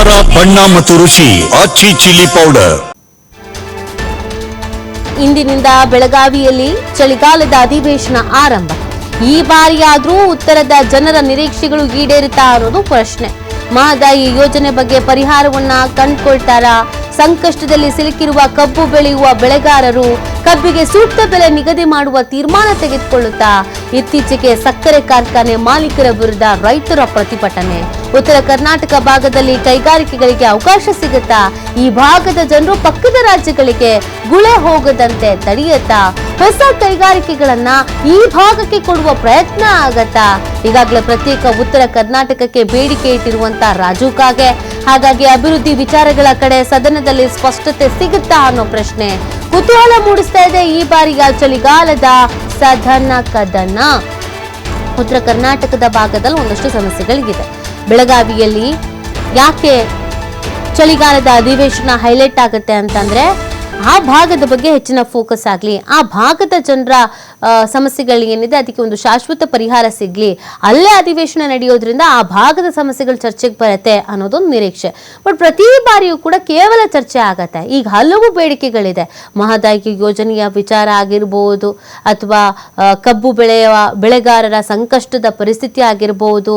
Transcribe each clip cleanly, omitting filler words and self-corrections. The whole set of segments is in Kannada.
ಖಾರ, ಬಣ್ಣ ಮತ್ತು ರುಚಿ ಆಚಿ ಚಿಲ್ಲಿ ಪೌಡರ್. ಇಂದಿನಿಂದ ಬೆಳಗಾವಿಯಲ್ಲಿ ಚಳಿಗಾಲದ ಅಧಿವೇಶನ ಆರಂಭ. ಈ ಬಾರಿಯಾದ್ರೂ ಉತ್ತರದ ಜನರ ನಿರೀಕ್ಷೆಗಳು ಈಡೇರುತ್ತಾ ಅನ್ನೋದು ಪ್ರಶ್ನೆ. ಮಹದಾಯಿ ಯೋಜನೆ ಬಗ್ಗೆ ಪರಿಹಾರವನ್ನ ಕಂಡುಕೊಳ್ತಾರಾ? ಸಂಕಷ್ಟದಲ್ಲಿ ಸಿಲುಕಿರುವ ಕಬ್ಬು ಬೆಳೆಯುವ ಬೆಳೆಗಾರರು ಕಬ್ಬಿಗೆ ಸೂಕ್ತ ಬೆಲೆ ನಿಗದಿ ಮಾಡುವ ತೀರ್ಮಾನ ತೆಗೆದುಕೊಳ್ಳುತ್ತಾ? ಇತ್ತೀಚೆಗೆ ಸಕ್ಕರೆ ಕಾರ್ಖಾನೆ ಮಾಲೀಕರ ವಿರುದ್ಧ ರೈತರ ಪ್ರತಿಭಟನೆ. ಉತ್ತರ ಕರ್ನಾಟಕ ಭಾಗದಲ್ಲಿ ಕೈಗಾರಿಕೆಗಳಿಗೆ ಅವಕಾಶ ಸಿಗುತ್ತಾ? ಈ ಭಾಗದ ಜನರು ಪಕ್ಕದ ರಾಜ್ಯಗಳಿಗೆ ಗುಳೆ ಹೋಗದಂತೆ ತಡೆಯುತ್ತಾ? ಹೊಸ ಕೈಗಾರಿಕೆಗಳನ್ನ ಈ ಭಾಗಕ್ಕೆ ಕೊಡುವ ಪ್ರಯತ್ನ ಆಗತ್ತಾ? ಈಗಾಗಲೇ ಪ್ರತ್ಯೇಕ ಉತ್ತರ ಕರ್ನಾಟಕಕ್ಕೆ ಬೇಡಿಕೆ ಇಟ್ಟಿರುವಂತ ರಾಜು ಕಾಗೆ. ಹಾಗಾಗಿ ಅಭಿವೃದ್ಧಿ ವಿಚಾರಗಳ ಕಡೆ ಸದನದಲ್ಲಿ ಸ್ಪಷ್ಟತೆ ಸಿಗುತ್ತಾ ಅನ್ನೋ ಪ್ರಶ್ನೆ ಕುತೂಹಲ ಮೂಡಿಸ್ತಾ ಇದೆ. ಈ ಬಾರಿಯ ಚಳಿಗಾಲದ ಸದನ ಕದನ. ಉತ್ತರ ಕರ್ನಾಟಕದ ಭಾಗದಲ್ಲಿ ಒಂದಷ್ಟು ಸಮಸ್ಯೆಗಳಿಗಿದೆ. ಬೆಳಗಾವಿಯಲ್ಲಿ ಯಾಕೆ ಚಳಿಗಾಲದ ಅಧಿವೇಶನ ಹೈಲೈಟ್ ಆಗುತ್ತೆ ಅಂತಂದ್ರೆ, ಆ ಭಾಗದ ಬಗ್ಗೆ ಹೆಚ್ಚಿನ ಫೋಕಸ್ ಆಗಲಿ, ಆ ಭಾಗದ ಜನರ ಸಮಸ್ಯೆಗಳು ಏನಿದೆ ಅದಕ್ಕೆ ಒಂದು ಶಾಶ್ವತ ಪರಿಹಾರ ಸಿಗ್ಲಿ, ಅಲ್ಲೇ ಅಧಿವೇಶನ ನಡೆಯೋದ್ರಿಂದ ಆ ಭಾಗದ ಸಮಸ್ಯೆಗಳು ಚರ್ಚೆಗೆ ಬರುತ್ತೆ ಅನ್ನೋದೊಂದು ನಿರೀಕ್ಷೆ. ಬಟ್ ಪ್ರತಿ ಬಾರಿಯೂ ಕೂಡ ಕೇವಲ ಚರ್ಚೆ ಆಗತ್ತೆ. ಈಗ ಹಲವು ಬೇಡಿಕೆಗಳಿದೆ. ಮಹದಾಯಿ ಯೋಜನೆಯ ವಿಚಾರ ಆಗಿರ್ಬೋದು, ಅಥವಾ ಕಬ್ಬು ಬೆಳೆಗಾರರ ಸಂಕಷ್ಟದ ಪರಿಸ್ಥಿತಿ ಆಗಿರ್ಬೋದು,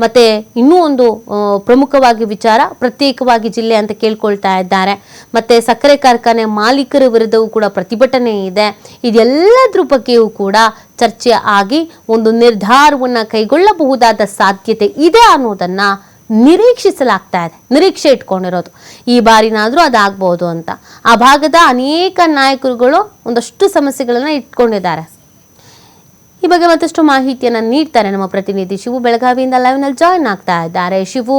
ಮತ್ತೆ ಇನ್ನೂ ಒಂದು ಪ್ರಮುಖವಾಗಿ ವಿಚಾರ ಪ್ರತ್ಯೇಕವಾಗಿ ಜಿಲ್ಲೆ ಅಂತ ಕೇಳ್ಕೊಳ್ತಾ ಇದ್ದಾರೆ. ಮತ್ತೆ ಸಕ್ಕರೆ ಕಾರ್ಖಾನೆ ಮಾಲೀಕರ ವಿರುದ್ಧವೂ ಕೂಡ ಪ್ರತಿಭಟನೆ ಇದೆ. ಇದೆಲ್ಲದ್ರ ಬಗ್ಗೆಯೂ ಕೂಡ ಚರ್ಚೆ ಆಗಿ ಒಂದು ನಿರ್ಧಾರವನ್ನ ಕೈಗೊಳ್ಳಬಹುದಾದ ಸಾಧ್ಯತೆ ಇದೆ ಅನ್ನೋದನ್ನ ನಿರೀಕ್ಷಿಸಲಾಗ್ತಾ ಇದೆ. ನಿರೀಕ್ಷೆ ಇಟ್ಕೊಂಡಿರೋದು ಈ ಬಾರಿನಾದ್ರೂ ಅದಾಗಬಹುದು ಅಂತ. ಆ ಭಾಗದ ಅನೇಕ ನಾಯಕರುಗಳು ಒಂದಷ್ಟು ಸಮಸ್ಯೆಗಳನ್ನ ಇಟ್ಕೊಂಡಿದ್ದಾರೆ. ಈ ಬಗ್ಗೆ ಮತ್ತಷ್ಟು ಮಾಹಿತಿಯನ್ನ ನೀಡ್ತಾರೆ ನಮ್ಮ ಪ್ರತಿನಿಧಿ ಶಿವು. ಬೆಳಗಾವಿಯಿಂದ ಲೈವ್ ನಲ್ಲಿ ಜಾಯಿನ್ ಆಗ್ತಾ ಇದ್ದಾರೆ. ಶಿವು,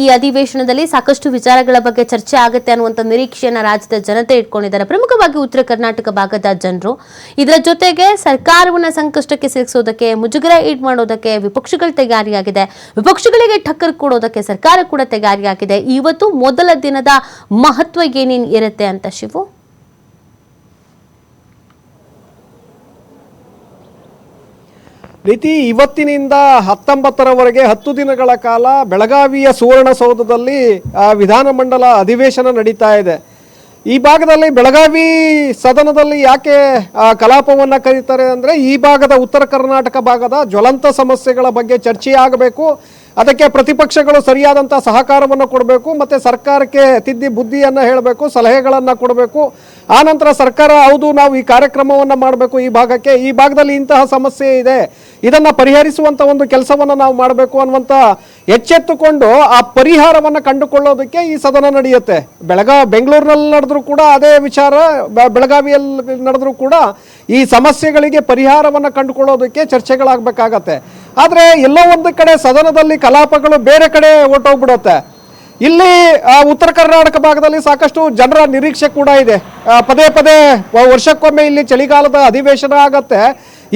ಈ ಅಧಿವೇಶನದಲ್ಲಿ ಸಾಕಷ್ಟು ವಿಚಾರಗಳ ಬಗ್ಗೆ ಚರ್ಚೆ ಆಗುತ್ತೆ ಅನ್ನುವಂಥ ನಿರೀಕ್ಷೆಯನ್ನ ರಾಜ್ಯದ ಜನತೆ ಇಟ್ಕೊಂಡಿದ್ದಾರೆ, ಪ್ರಮುಖವಾಗಿ ಉತ್ತರ ಕರ್ನಾಟಕ ಭಾಗದ ಜನರು. ಇದರ ಜೊತೆಗೆ ಸರ್ಕಾರವನ್ನ ಸಂಕಷ್ಟಕ್ಕೆ ಸಿಲುಕಿಸೋದಕ್ಕೆ, ಮುಜುಗರ ಈಡ್ ಮಾಡೋದಕ್ಕೆ ವಿಪಕ್ಷಗಳು ತಯಾರಿಯಾಗಿದೆ. ವಿಪಕ್ಷಗಳಿಗೆ ಟಕ್ಕರ್ ಕೊಡೋದಕ್ಕೆ ಸರ್ಕಾರ ಕೂಡ ತಯಾರಿಯಾಗಿದೆ. ಇವತ್ತು ಮೊದಲ ದಿನದ ಮಹತ್ವ ಏನೇನು ಇರುತ್ತೆ ಅಂತ ಶಿವು? ರೀತಿ ಇವತ್ತಿನಿಂದ 19ರವರೆಗೆ 10 ದಿನಗಳ ಕಾಲ ಬೆಳಗಾವಿಯ ಸುವರ್ಣಸೌಧದಲ್ಲಿ ವಿಧಾನಮಂಡಲ ಅಧಿವೇಶನ ನಡೀತಾ ಇದೆ. ಈ ಭಾಗದಲ್ಲಿ ಬೆಳಗಾವಿ ಸದನದಲ್ಲಿ ಯಾಕೆ ಕಲಾಪವನ್ನು ಕರೀತಾರೆ ಅಂದರೆ, ಈ ಭಾಗದ ಉತ್ತರ ಕರ್ನಾಟಕ ಭಾಗದ ಜ್ವಲಂತ ಸಮಸ್ಯೆಗಳ ಬಗ್ಗೆ ಚರ್ಚೆಯಾಗಬೇಕು. ಅದಕ್ಕೆ ಪ್ರತಿಪಕ್ಷಗಳು ಸರಿಯಾದಂಥ ಸಹಕಾರವನ್ನು ಕೊಡಬೇಕು, ಮತ್ತು ಸರ್ಕಾರಕ್ಕೆ ತಿದ್ದಿ ಬುದ್ಧಿಯನ್ನು ಹೇಳಬೇಕು, ಸಲಹೆಗಳನ್ನು ಕೊಡಬೇಕು. ಆನಂತರ ಸರ್ಕಾರ ಹೌದು ನಾವು ಈ ಕಾರ್ಯಕ್ರಮವನ್ನು ಮಾಡಬೇಕು, ಈ ಭಾಗದಲ್ಲಿ ಇಂತಹ ಸಮಸ್ಯೆ ಇದೆ, ಇದನ್ನು ಪರಿಹರಿಸುವಂಥ ಒಂದು ಕೆಲಸವನ್ನು ನಾವು ಮಾಡಬೇಕು ಅನ್ನುವಂಥ ಎಚ್ಚೆತ್ತುಕೊಂಡು ಆ ಪರಿಹಾರವನ್ನು ಕಂಡುಕೊಳ್ಳೋದಕ್ಕೆ ಈ ಸದನ ನಡೆಯುತ್ತೆ. ಬೆಂಗಳೂರಿನಲ್ಲಿ ನಡೆದರೂ ಕೂಡ ಅದೇ ವಿಚಾರ, ಬೆಳಗಾವಿಯಲ್ಲಿ ನಡೆದರೂ ಕೂಡ ಈ ಸಮಸ್ಯೆಗಳಿಗೆ ಪರಿಹಾರವನ್ನು ಕಂಡುಕೊಳ್ಳೋದಕ್ಕೆ ಚರ್ಚೆಗಳಾಗಬೇಕಾಗತ್ತೆ. ಆದರೆ ಎಲ್ಲೋ ಒಂದು ಕಡೆ ಸದನದಲ್ಲಿ ಕಲಾಪಗಳು ಬೇರೆ ಕಡೆ ಹೊರಟೋಗ್ಬಿಡುತ್ತೆ. ಇಲ್ಲಿ ಉತ್ತರ ಕರ್ನಾಟಕ ಭಾಗದಲ್ಲಿ ಸಾಕಷ್ಟು ಜನರ ನಿರೀಕ್ಷೆ ಕೂಡ ಇದೆ. ಪದೇ ಪದೇ ವರ್ಷಕ್ಕೊಮ್ಮೆ ಇಲ್ಲಿ ಚಳಿಗಾಲದ ಅಧಿವೇಶನ ಆಗತ್ತೆ.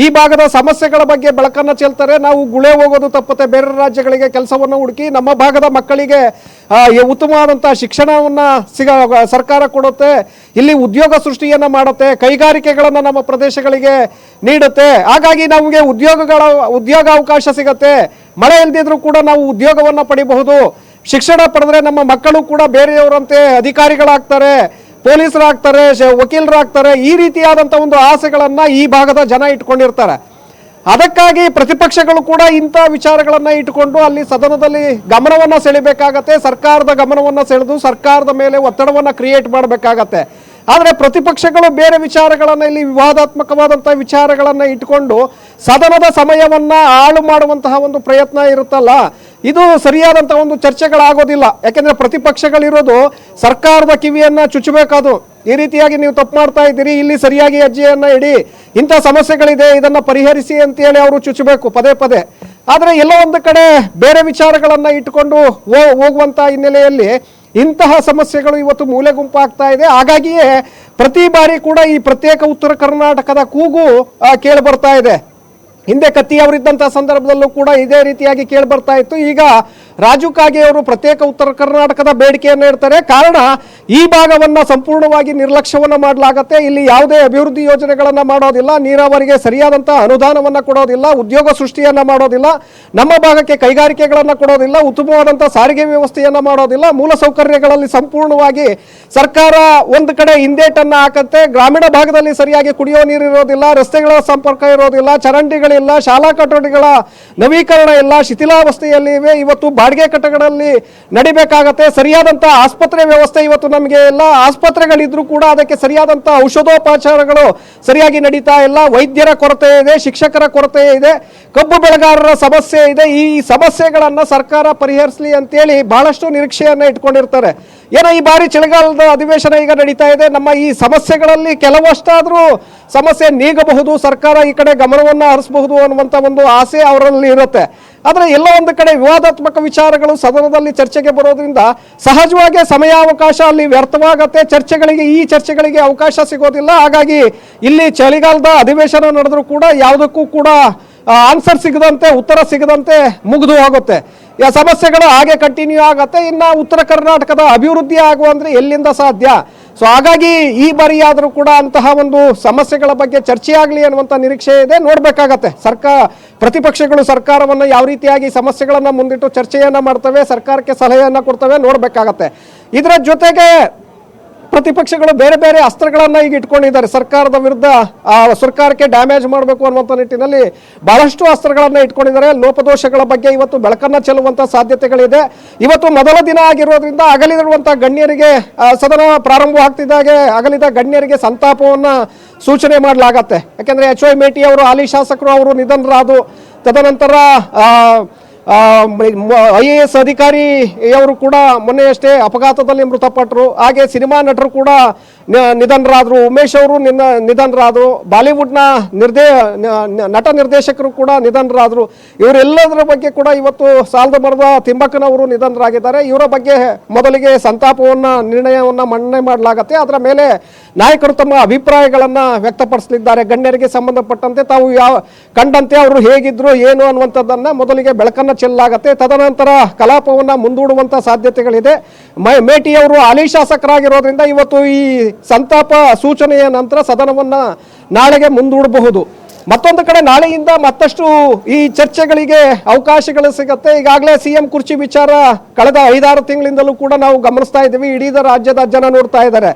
ಈ ಭಾಗದ ಸಮಸ್ಯೆಗಳ ಬಗ್ಗೆ ಬೆಳಕನ್ನು ಚೆಲ್ತಾರೆ. ನಾವು ಗುಳೆ ಹೋಗೋದು ತಪ್ಪತ್ತೆ, ಬೇರೆ ರಾಜ್ಯಗಳಿಗೆ ಕೆಲಸವನ್ನು ಹುಡುಕಿ ನಮ್ಮ ಭಾಗದ ಮಕ್ಕಳಿಗೆ ಉತ್ತಮವಾದಂಥ ಶಿಕ್ಷಣವನ್ನು ಸರ್ಕಾರ ಕೊಡುತ್ತೆ, ಇಲ್ಲಿ ಉದ್ಯೋಗ ಸೃಷ್ಟಿಯನ್ನು ಮಾಡುತ್ತೆ, ಕೈಗಾರಿಕೆಗಳನ್ನು ನಮ್ಮ ಪ್ರದೇಶಗಳಿಗೆ ನೀಡುತ್ತೆ. ಹಾಗಾಗಿ ನಮಗೆ ಉದ್ಯೋಗಾವಕಾಶ ಸಿಗತ್ತೆ. ಮಳೆ ಇಲ್ಲದಿದ್ರೂ ಕೂಡ ನಾವು ಉದ್ಯೋಗವನ್ನು ಪಡಿಬಹುದು. ಶಿಕ್ಷಣ ಪಡೆದ್ರೆ ನಮ್ಮ ಮಕ್ಕಳು ಕೂಡ ಬೇರೆಯವರಂತೆ ಅಧಿಕಾರಿಗಳಾಗ್ತಾರೆ, ಪೊಲೀಸರಾಗ್ತಾರೆ, ವಕೀಲರಾಗ್ತಾರೆ. ಈ ರೀತಿಯಾದಂಥ ಒಂದು ಆಸೆಗಳನ್ನು ಈ ಭಾಗದ ಜನ ಇಟ್ಕೊಂಡಿರ್ತಾರೆ. ಅದಕ್ಕಾಗಿ ಪ್ರತಿಪಕ್ಷಗಳು ಕೂಡ ಇಂಥ ವಿಚಾರಗಳನ್ನು ಇಟ್ಟುಕೊಂಡು ಅಲ್ಲಿ ಸದನದಲ್ಲಿ ಗಮನವನ್ನು ಸೆಳೆಬೇಕಾಗತ್ತೆ. ಸರ್ಕಾರದ ಗಮನವನ್ನು ಸೆಳೆದು ಸರ್ಕಾರದ ಮೇಲೆ ಒತ್ತಡವನ್ನು ಕ್ರಿಯೇಟ್ ಮಾಡಬೇಕಾಗತ್ತೆ. ಆದರೆ ಪ್ರತಿಪಕ್ಷಗಳು ಬೇರೆ ವಿಚಾರಗಳನ್ನು, ಇಲ್ಲಿ ವಿವಾದಾತ್ಮಕವಾದಂಥ ವಿಚಾರಗಳನ್ನು ಇಟ್ಟುಕೊಂಡು ಸದನದ ಸಮಯವನ್ನು ಹಾಳು ಮಾಡುವಂತಹ ಒಂದು ಪ್ರಯತ್ನ ಇರುತ್ತಲ್ಲ, ಇದು ಸರಿಯಾದಂಥ ಒಂದು ಚರ್ಚೆಗಳಾಗೋದಿಲ್ಲ. ಯಾಕೆಂದರೆ ಪ್ರತಿಪಕ್ಷಗಳಿರೋದು ಸರ್ಕಾರದ ಕಿವಿಯನ್ನು ಚುಚ್ಚಬೇಕಾದು. ಈ ರೀತಿಯಾಗಿ ನೀವು ತಪ್ಪು ಮಾಡ್ತಾ ಇದ್ದೀರಿ, ಇಲ್ಲಿ ಸರಿಯಾಗಿ ಹೆಜ್ಜೆಯನ್ನು ಇಡಿ, ಇಂಥ ಸಮಸ್ಯೆಗಳಿದೆ, ಇದನ್ನು ಪರಿಹರಿಸಿ ಅಂತೇಳಿ ಅವರು ಚುಚ್ಚಬೇಕು ಪದೇ ಪದೇ. ಆದರೆ ಎಲ್ಲೋ ಒಂದು ಕಡೆ ಬೇರೆ ವಿಚಾರಗಳನ್ನು ಇಟ್ಟುಕೊಂಡು ಹೋಗುವಂಥ ಹಿನ್ನೆಲೆಯಲ್ಲಿ ಇಂತಹ ಸಮಸ್ಯೆಗಳು ಇವತ್ತು ಮೂಲೆ ಗುಂಪಾಗ್ತಾ ಇದೆ. ಹಾಗಾಗಿಯೇ ಪ್ರತಿ ಬಾರಿ ಕೂಡ ಈ ಪ್ರತ್ಯೇಕ ಉತ್ತರ ಕರ್ನಾಟಕದ ಕೂಗು ಕೇಳಿ ಬರ್ತಾ ಇದೆ. ಹಿಂದೆ ಕತ್ತಿ ಅವರಿದ್ದಂಥ ಸಂದರ್ಭದಲ್ಲೂ ಕೂಡ ಇದೇ ರೀತಿಯಾಗಿ ಕೇಳಿ ಬರ್ತಾ ಇತ್ತು. ಈಗ ರಾಜು ಕಾಗೆ ಅವರು ಪ್ರತ್ಯೇಕ ಉತ್ತರ ಕರ್ನಾಟಕದ ಬೇಡಿಕೆಯನ್ನು ಇಡ್ತಾರೆ. ಕಾರಣ ಈ ಭಾಗವನ್ನು ಸಂಪೂರ್ಣವಾಗಿ ನಿರ್ಲಕ್ಷ್ಯವನ್ನು ಮಾಡಲಾಗತ್ತೆ. ಇಲ್ಲಿ ಯಾವುದೇ ಅಭಿವೃದ್ಧಿ ಯೋಜನೆಗಳನ್ನು ಮಾಡೋದಿಲ್ಲ, ನೀರಾವರಿಗೆ ಸರಿಯಾದಂಥ ಅನುದಾನವನ್ನು ಕೊಡೋದಿಲ್ಲ, ಉದ್ಯೋಗ ಸೃಷ್ಟಿಯನ್ನು ಮಾಡೋದಿಲ್ಲ, ನಮ್ಮ ಭಾಗಕ್ಕೆ ಕೈಗಾರಿಕೆಗಳನ್ನು ಕೊಡೋದಿಲ್ಲ, ಉತ್ತಮವಾದಂಥ ಸಾರಿಗೆ ವ್ಯವಸ್ಥೆಯನ್ನು ಮಾಡೋದಿಲ್ಲ, ಮೂಲಸೌಕರ್ಯಗಳಲ್ಲಿ ಸಂಪೂರ್ಣವಾಗಿ ಸರ್ಕಾರ ಒಂದು ಕಡೆ ಹಿಂದೇಟನ್ನು ಹಾಕತ್ತೆ. ಗ್ರಾಮೀಣ ಭಾಗದಲ್ಲಿ ಸರಿಯಾಗಿ ಕುಡಿಯೋ ನೀರು ಇರೋದಿಲ್ಲ, ರಸ್ತೆಗಳ ಸಂಪರ್ಕ ಇರೋದಿಲ್ಲ, ಚರಂಡಿಗಳಿಲ್ಲ, ಶಾಲಾ ಕಟ್ಟಡಗಳ ನವೀಕರಣ ಇಲ್ಲ, ಶಿಥಿಲಾವಸ್ಥೆಯಲ್ಲಿ ಇವೆ. ಇವತ್ತು ಬಾಡಿಗೆ ಕಟ್ಟಡಗಳಲ್ಲಿ ನಡಿಬೇಕಾಗತ್ತೆ. ಸರಿಯಾದಂಥ ಆಸ್ಪತ್ರೆ ವ್ಯವಸ್ಥೆ ಇವತ್ತು ನಮಗೆ ಎಲ್ಲ, ಆಸ್ಪತ್ರೆಗಳಿದ್ರೂ ಕೂಡ ಅದಕ್ಕೆ ಸರಿಯಾದಂಥ ಔಷಧೋಪಚಾರಗಳು ಸರಿಯಾಗಿ ನಡೀತಾ ಇಲ್ಲ. ವೈದ್ಯರ ಕೊರತೆ ಇದೆ, ಶಿಕ್ಷಕರ ಕೊರತೆ ಇದೆ, ಕಬ್ಬು ಬೆಳೆಗಾರರ ಸಮಸ್ಯೆ ಇದೆ. ಈ ಸಮಸ್ಯೆಗಳನ್ನು ಸರ್ಕಾರ ಪರಿಹರಿಸಲಿ ಅಂತೇಳಿ ಬಹಳಷ್ಟು ನಿರೀಕ್ಷೆಯನ್ನು ಇಟ್ಕೊಂಡಿರ್ತಾರೆ. ಏನೋ ಈ ಬಾರಿ ಚಳಿಗಾಲದ ಅಧಿವೇಶನ ಈಗ ನಡೀತಾ ಇದೆ, ನಮ್ಮ ಈ ಸಮಸ್ಯೆಗಳಲ್ಲಿ ಕೆಲವಷ್ಟಾದರೂ ಸಮಸ್ಯೆ ನೀಗಬಹುದು, ಸರ್ಕಾರ ಈ ಕಡೆ ಗಮನವನ್ನು ಹರಿಸಬಹುದು ಅನ್ನುವಂಥ ಒಂದು ಆಸೆ ಅವರಲ್ಲಿ ಇರುತ್ತೆ. ಆದರೆ ಎಲ್ಲ ಒಂದು ಕಡೆ ವಿವಾದಾತ್ಮಕ ವಿಚಾರಗಳು ಸದನದಲ್ಲಿ ಚರ್ಚೆಗೆ ಬರೋದ್ರಿಂದ ಸಹಜವಾಗಿ ಸಮಯಾವಕಾಶ ಅಲ್ಲಿ ವ್ಯರ್ಥವಾಗತ್ತೆ. ಈ ಚರ್ಚೆಗಳಿಗೆ ಅವಕಾಶ ಸಿಗೋದಿಲ್ಲ. ಹಾಗಾಗಿ ಇಲ್ಲಿ ಚಳಿಗಾಲದ ಅಧಿವೇಶನ ನಡೆದರೂ ಕೂಡ ಯಾವುದಕ್ಕೂ ಕೂಡ ಆನ್ಸರ್ ಸಿಗದಂತೆ, ಉತ್ತರ ಸಿಗದಂತೆ ಮುಗಿದು ಹೋಗುತ್ತೆ. ಸಮಸ್ಯೆಗಳು ಹಾಗೆ ಕಂಟಿನ್ಯೂ ಆಗತ್ತೆ. ಇನ್ನು ಉತ್ತರ ಕರ್ನಾಟಕದ ಅಭಿವೃದ್ಧಿ ಆಗುವಂದ್ರೆ ಎಲ್ಲಿಂದ ಸಾಧ್ಯ? ಸೊ ಹಾಗಾಗಿ ಈ ಬಾರಿಯಾದರೂ ಕೂಡ ಅಂತಹ ಒಂದು ಸಮಸ್ಯೆಗಳ ಬಗ್ಗೆ ಚರ್ಚೆ ಆಗಲಿ ಅನ್ನುವಂಥ ನಿರೀಕ್ಷೆ ಇದೆ. ನೋಡಬೇಕಾಗತ್ತೆ ಪ್ರತಿಪಕ್ಷಗಳು ಸರ್ಕಾರವನ್ನು ಯಾವ ರೀತಿಯಾಗಿ ಸಮಸ್ಯೆಗಳನ್ನು ಮುಂದಿಟ್ಟು ಚರ್ಚೆಯನ್ನು ಮಾಡ್ತವೆ, ಸರ್ಕಾರಕ್ಕೆ ಸಲಹೆಯನ್ನು ಕೊಡ್ತವೆ, ನೋಡಬೇಕಾಗತ್ತೆ. ಇದರ ಜೊತೆಗೆ ಪ್ರತಿಪಕ್ಷಗಳು ಬೇರೆ ಬೇರೆ ಅಸ್ತ್ರಗಳನ್ನು ಈಗ ಇಟ್ಕೊಂಡಿದ್ದಾರೆ ಸರ್ಕಾರದ ವಿರುದ್ಧ. ಸರ್ಕಾರಕ್ಕೆ ಡ್ಯಾಮೇಜ್ ಮಾಡಬೇಕು ಅನ್ನುವಂಥ ನಿಟ್ಟಿನಲ್ಲಿ ಬಹಳಷ್ಟು ಅಸ್ತ್ರಗಳನ್ನು ಇಟ್ಕೊಂಡಿದ್ದಾರೆ. ಲೋಪದೋಷಗಳ ಬಗ್ಗೆ ಇವತ್ತು ಬೆಳಕನ್ನು ಚೆಲ್ಲುವಂಥ ಸಾಧ್ಯತೆಗಳಿದೆ. ಇವತ್ತು ಮೊದಲ ದಿನ ಆಗಿರೋದ್ರಿಂದ ಅಗಲಿರುವಂಥ ಗಣ್ಯರಿಗೆ, ಸದನ ಪ್ರಾರಂಭವಾಗ್ತಿದ್ದಾಗೆ ಅಗಲಿದ ಗಣ್ಯರಿಗೆ ಸಂತಾಪವನ್ನು ಸೂಚನೆ ಮಾಡಲಾಗತ್ತೆ. ಯಾಕೆಂದರೆ HY ಮೇಟಿ ಅವರು, ಹಾಲಿ ಶಾಸಕರು ಅವರು ನಿಧನರಾದರು. ತದನಂತರ IAS ಅಧಿಕಾರಿಯವರು ಕೂಡ ಮೊನ್ನೆಯಷ್ಟೇ ಅಪಘಾತದಲ್ಲಿ ಮೃತಪಟ್ಟರು. ಹಾಗೆ ಸಿನಿಮಾ ನಟರು ಕೂಡ ನಿಧನರಾದರು. ಉಮೇಶ್ ಅವರು ನಿಧನರಾದರು. ಬಾಲಿವುಡ್ನ ನಟ ನಿರ್ದೇಶಕರು ಕೂಡ ನಿಧನರಾದರು. ಇವರೆಲ್ಲದರ ಬಗ್ಗೆ ಕೂಡ ಇವತ್ತು ಸಾಲದ ಮರದ ತಿಮ್ಮಕ್ಕನವರು ನಿಧನರಾಗಿದ್ದಾರೆ. ಇವರ ಬಗ್ಗೆ ಮೊದಲಿಗೆ ಸಂತಾಪವನ್ನು, ನಿರ್ಣಯವನ್ನು ಮನ್ನಣೆ ಮಾಡಲಾಗತ್ತೆ. ಅದರ ಮೇಲೆ ನಾಯಕರು ತಮ್ಮ ಅಭಿಪ್ರಾಯಗಳನ್ನು ವ್ಯಕ್ತಪಡಿಸಲಿದ್ದಾರೆ. ಗಣ್ಯರಿಗೆ ಸಂಬಂಧಪಟ್ಟಂತೆ ತಾವು ಕಂಡಂತೆ ಅವರು ಹೇಗಿದ್ರು ಏನು ಅನ್ನುವಂಥದ್ದನ್ನು ಮೊದಲಿಗೆ ಬೆಳಕನ್ನು ಚೆಲ್ಲಲಾಗತ್ತೆ. ತದನಂತರ ಕಲಾಪವನ್ನು ಮುಂದೂಡುವಂಥ ಸಾಧ್ಯತೆಗಳಿದೆ. ಮೇಟಿಯವರು ಹಾಲಿ ಶಾಸಕರಾಗಿರೋದ್ರಿಂದ ಇವತ್ತು ಈ ಸಂತಾಪ ಸೂಚನೆಯ ನಂತರ ಸದನವನ್ನು ನಾಳೆಗೆ ಮುಂದೂಡಬಹುದು. ಮತ್ತೊಂದು ಕಡೆ ನಾಳೆಯಿಂದ ಮತ್ತಷ್ಟು ಈ ಚರ್ಚೆಗಳಿಗೆ ಅವಕಾಶಗಳು ಸಿಗುತ್ತೆ. ಈಗಾಗಲೇ CM ಕುರ್ಚಿ ವಿಚಾರ ಕಳೆದ 5-6 ತಿಂಗಳಿಂದಲೂ ಕೂಡ ನಾವು ಗಮನಿಸ್ತಾ ಇದ್ದೀವಿ. ಇಡೀ ರಾಜ್ಯದ ಜನ ನೋಡ್ತಾ ಇದ್ದಾರೆ.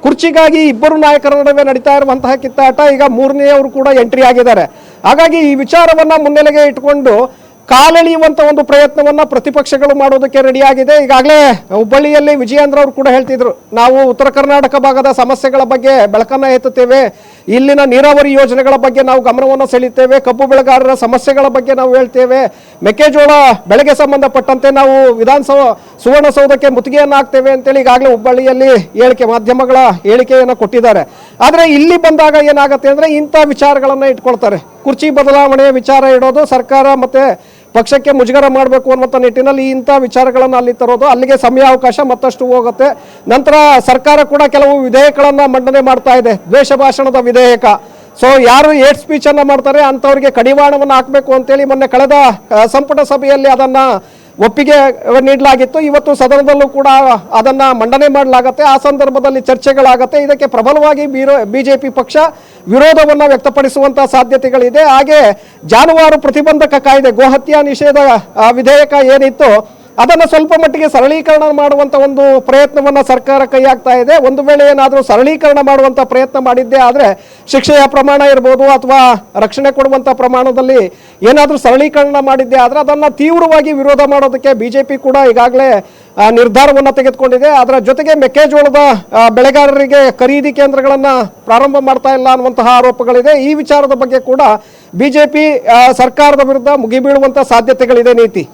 ಕುರ್ಚಿಗಾಗಿ ಇಬ್ಬರು ನಾಯಕರ ನಡುವೆ ನಡೀತಾ ಇರುವಂತಹ ಕಿತ್ತಾಟ, ಈಗ 3ನೇಯವರು ಕೂಡ ಎಂಟ್ರಿ ಆಗಿದ್ದಾರೆ. ಹಾಗಾಗಿ ಈ ವಿಚಾರವನ್ನು ಮುನ್ನೆಲೆಗೆ ಇಟ್ಕೊಂಡು ಕಾಲೆಳೆಯುವಂಥ ಒಂದು ಪ್ರಯತ್ನವನ್ನು ಪ್ರತಿಪಕ್ಷಗಳು ಮಾಡೋದಕ್ಕೆ ರೆಡಿಯಾಗಿದೆ. ಈಗಾಗಲೇ ಹುಬ್ಬಳ್ಳಿಯಲ್ಲಿ ವಿಜಯೇಂದ್ರ ಅವರು ಕೂಡ ಹೇಳ್ತಿದ್ರು, ನಾವು ಉತ್ತರ ಕರ್ನಾಟಕ ಭಾಗದ ಸಮಸ್ಯೆಗಳ ಬಗ್ಗೆ ಬೆಳಕನ್ನು ಎತ್ತುತ್ತೇವೆ, ಇಲ್ಲಿನ ನೀರಾವರಿ ಯೋಜನೆಗಳ ಬಗ್ಗೆ ನಾವು ಗಮನವನ್ನು ಸೆಳೆಯುತ್ತೇವೆ, ಕಬ್ಬು ಬೆಳೆಗಾರರ ಸಮಸ್ಯೆಗಳ ಬಗ್ಗೆ ನಾವು ಹೇಳ್ತೇವೆ, ಮೆಕ್ಕೆಜೋಳ ಬೆಳೆಗೆ ಸಂಬಂಧಪಟ್ಟಂತೆ ನಾವು ಸುವರ್ಣಸೌಧಕ್ಕೆ ಮುತ್ತಿಗೆಯನ್ನು ಹಾಕ್ತೇವೆ ಅಂತೇಳಿ ಈಗಾಗಲೇ ಹುಬ್ಬಳ್ಳಿಯಲ್ಲಿ ಮಾಧ್ಯಮಗಳ ಹೇಳಿಕೆಯನ್ನು ಕೊಟ್ಟಿದ್ದಾರೆ. ಆದರೆ ಇಲ್ಲಿ ಬಂದಾಗ ಏನಾಗುತ್ತೆ ಅಂದರೆ ಇಂಥ ವಿಚಾರಗಳನ್ನು ಇಟ್ಕೊಳ್ತಾರೆ. ಕುರ್ಚಿ ಬದಲಾವಣೆಯ ವಿಚಾರ ಇಡೋದು, ಸರ್ಕಾರ ಮತ್ತು ಪಕ್ಷಕ್ಕೆ ಮುಜುಗರ ಮಾಡಬೇಕು ಅನ್ನುವಂಥ ನಿಟ್ಟಿನಲ್ಲಿ ಇಂಥ ವಿಚಾರಗಳನ್ನು ಅಲ್ಲಿ ತರೋದು, ಅಲ್ಲಿಗೆ ಸಮಯಾವಕಾಶ ಮತ್ತಷ್ಟು ಹೋಗುತ್ತೆ. ನಂತರ ಸರ್ಕಾರ ಕೂಡ ಕೆಲವು ವಿಧೇಯಕಗಳನ್ನು ಮಂಡನೆ ಮಾಡ್ತಾ ಇದೆ, ದ್ವೇಷ ಭಾಷಣದ ವಿಧೇಯಕ. ಸೊ ಯಾರು ಏಟ್ ಸ್ಪೀಚನ್ನು ಮಾಡ್ತಾರೆ ಅಂಥವ್ರಿಗೆ ಕಡಿವಾಣವನ್ನು ಹಾಕಬೇಕು ಅಂತೇಳಿ ಮೊನ್ನೆ ಕಳೆದ ಸಂಪುಟ ಸಭೆಯಲ್ಲಿ ಅದನ್ನು ಒಪ್ಪಿಗೆ ನೀಡಲಾಗಿತ್ತು. ಇವತ್ತು ಸದನದಲ್ಲೂ ಕೂಡ ಅದನ್ನು ಮಂಡನೆ ಮಾಡಲಾಗತ್ತೆ. ಆ ಸಂದರ್ಭದಲ್ಲಿ ಚರ್ಚೆಗಳಾಗತ್ತೆ. ಇದಕ್ಕೆ ಪ್ರಬಲವಾಗಿ BJP ಪಕ್ಷ ವಿರೋಧವನ್ನು ವ್ಯಕ್ತಪಡಿಸುವಂಥ ಸಾಧ್ಯತೆಗಳಿದೆ. ಹಾಗೆ ಜಾನುವಾರು ಪ್ರತಿಬಂಧಕ ಕಾಯ್ದೆ, ಗೋಹತ್ಯೆ ನಿಷೇಧ ವಿಧೇಯಕ ಏನಿತ್ತು ಅದನ್ನು ಸ್ವಲ್ಪ ಮಟ್ಟಿಗೆ ಸರಳೀಕರಣ ಮಾಡುವಂಥ ಒಂದು ಪ್ರಯತ್ನವನ್ನು ಸರ್ಕಾರ ಕೈ ಹಾಕ್ತಾ ಇದೆ. ಒಂದು ವೇಳೆ ಏನಾದರೂ ಸರಳೀಕರಣ ಮಾಡುವಂಥ ಪ್ರಯತ್ನ ಮಾಡಿದ್ದೇ ಆದರೆ ಶಿಕ್ಷೆಯ ಪ್ರಮಾಣ ಇರ್ಬೋದು ಅಥವಾ ರಕ್ಷಣೆ ಕೊಡುವಂಥ ಪ್ರಮಾಣದಲ್ಲಿ ಏನಾದರೂ ಸರಳೀಕರಣ ಮಾಡಿದ್ದೇ ಆದರೆ ಅದನ್ನು ತೀವ್ರವಾಗಿ ವಿರೋಧ ಮಾಡೋದಕ್ಕೆ BJP ಕೂಡ ಈಗಾಗಲೇ ನಿರ್ಧಾರವನ್ನು ತೆಗೆದುಕೊಂಡಿದೆ. ಅದರ ಜೊತೆಗೆ ಮೆಕ್ಕೆಜೋಳದ ಬೆಳೆಗಾರರಿಗೆ ಖರೀದಿ ಕೇಂದ್ರಗಳನ್ನು ಪ್ರಾರಂಭ ಮಾಡ್ತಾ ಇಲ್ಲ ಅನ್ನುವಂತಹ ಆರೋಪಗಳಿದೆ. ಈ ವಿಚಾರದ ಬಗ್ಗೆ ಕೂಡ BJP ಸರ್ಕಾರದ ವಿರುದ್ಧ ಮುಗಿಬೀಳುವಂಥ ಸಾಧ್ಯತೆಗಳಿದೆ. ನೀತಿ